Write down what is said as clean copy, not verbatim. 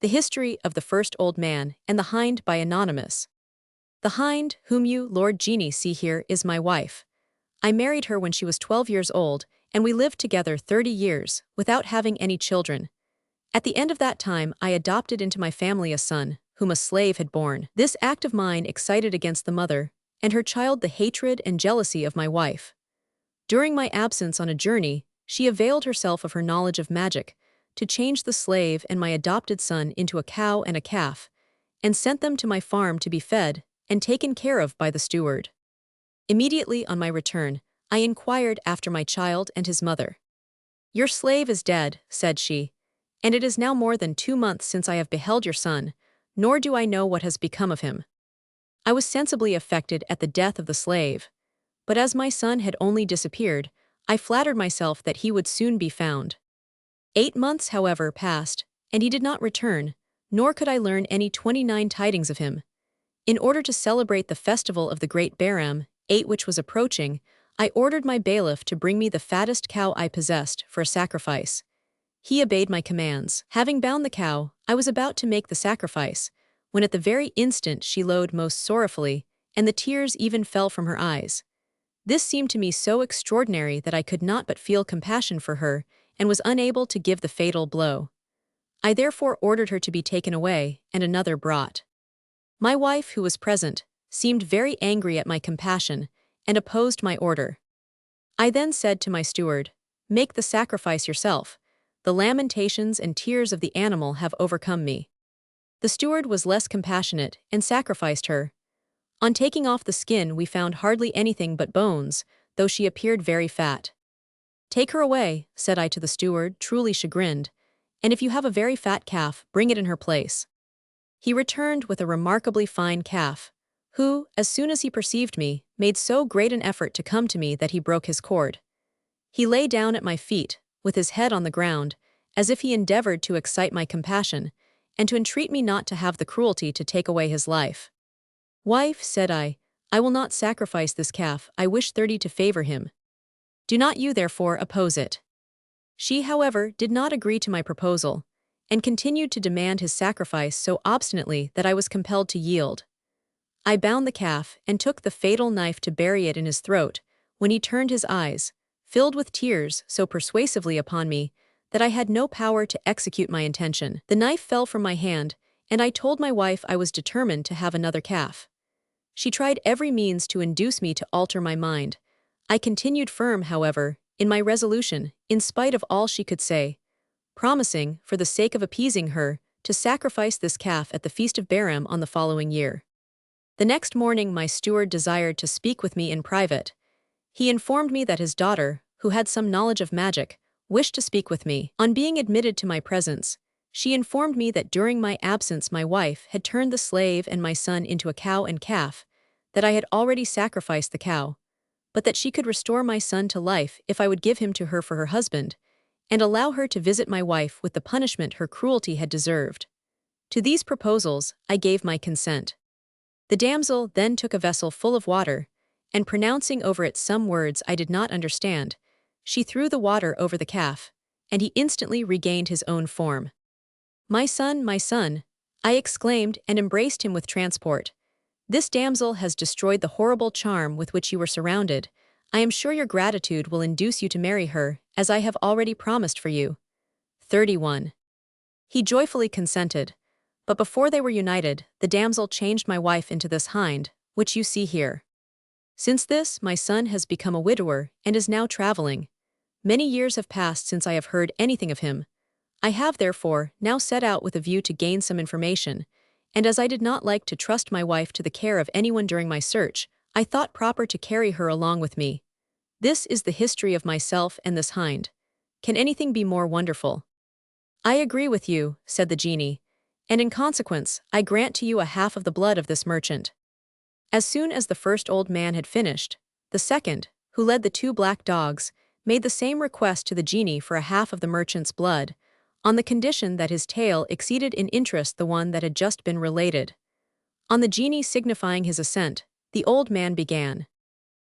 The History of the First Old Man and the Hind by Anonymous. The hind, whom you, Lord Genie, see here, is my wife. I married her when she was 12 years old, and we lived together 30 years, without having any children. At the end of that time I adopted into my family a son, whom a slave had borne. This act of mine excited against the mother, and her child the hatred and jealousy of my wife. During my absence on a journey, she availed herself of her knowledge of magic, to change the slave and my adopted son into a cow and a calf, and sent them to my farm to be fed and taken care of by the steward. Immediately on my return, I inquired after my child and his mother. "Your slave is dead," said she, "and it is now more than 2 months since I have beheld your son, nor do I know what has become of him." I was sensibly affected at the death of the slave, but as my son had only disappeared, I flattered myself that he would soon be found. 8 months, however, passed, and he did not return, nor could I learn any 29 tidings of him. In order to celebrate the festival of the Great Baram, which was approaching, I ordered my bailiff to bring me the fattest cow I possessed for a sacrifice. He obeyed my commands. Having bound the cow, I was about to make the sacrifice, when at the very instant she lowed most sorrowfully, and the tears even fell from her eyes. This seemed to me so extraordinary that I could not but feel compassion for her, and was unable to give the fatal blow. I therefore ordered her to be taken away, and another brought. My wife, who was present, seemed very angry at my compassion, and opposed my order. I then said to my steward, "Make the sacrifice yourself. The lamentations and tears of the animal have overcome me." The steward was less compassionate, and sacrificed her. On taking off the skin we found hardly anything but bones, though she appeared very fat. "Take her away," said I to the steward, truly chagrined, "and if you have a very fat calf, bring it in her place." He returned with a remarkably fine calf, who, as soon as he perceived me, made so great an effort to come to me that he broke his cord. He lay down at my feet, with his head on the ground, as if he endeavored to excite my compassion, and to entreat me not to have the cruelty to take away his life. "Wife," said I will not sacrifice this calf, I wish 30 to favor him. Do not you therefore oppose it." She, however, did not agree to my proposal, and continued to demand his sacrifice so obstinately that I was compelled to yield. I bound the calf, and took the fatal knife to bury it in his throat, when he turned his eyes, filled with tears, so persuasively upon me, that I had no power to execute my intention. The knife fell from my hand, and I told my wife I was determined to have another calf. She tried every means to induce me to alter my mind. I continued firm, however, in my resolution, in spite of all she could say, promising, for the sake of appeasing her, to sacrifice this calf at the Feast of Baram on the following year. The next morning my steward desired to speak with me in private. He informed me that his daughter, who had some knowledge of magic, wished to speak with me. On being admitted to my presence, she informed me that during my absence my wife had turned the slave and my son into a cow and calf, that I had already sacrificed the cow, but that she could restore my son to life if I would give him to her for her husband, and allow her to visit my wife with the punishment her cruelty had deserved. To these proposals I gave my consent. The damsel then took a vessel full of water, and pronouncing over it some words I did not understand, she threw the water over the calf, and he instantly regained his own form. My son, I exclaimed and embraced him with transport. "This damsel has destroyed the horrible charm with which you were surrounded. I am sure your gratitude will induce you to marry her, as I have already promised for you." 31. He joyfully consented, but before they were united, the damsel changed my wife into this hind, which you see here. Since this, my son has become a widower and is now traveling. Many years have passed since I have heard anything of him. I have, therefore, now set out with a view to gain some information, and as I did not like to trust my wife to the care of anyone during my search, I thought proper to carry her along with me. This is the history of myself and this hind. Can anything be more wonderful? "I agree with you," said the genie, "and in consequence, I grant to you a half of the blood of this merchant." As soon as the first old man had finished, the second, who led the 2 black dogs, made the same request to the genie for a half of the merchant's blood, on the condition that his tale exceeded in interest the one that had just been related. On the genie signifying his assent, the old man began.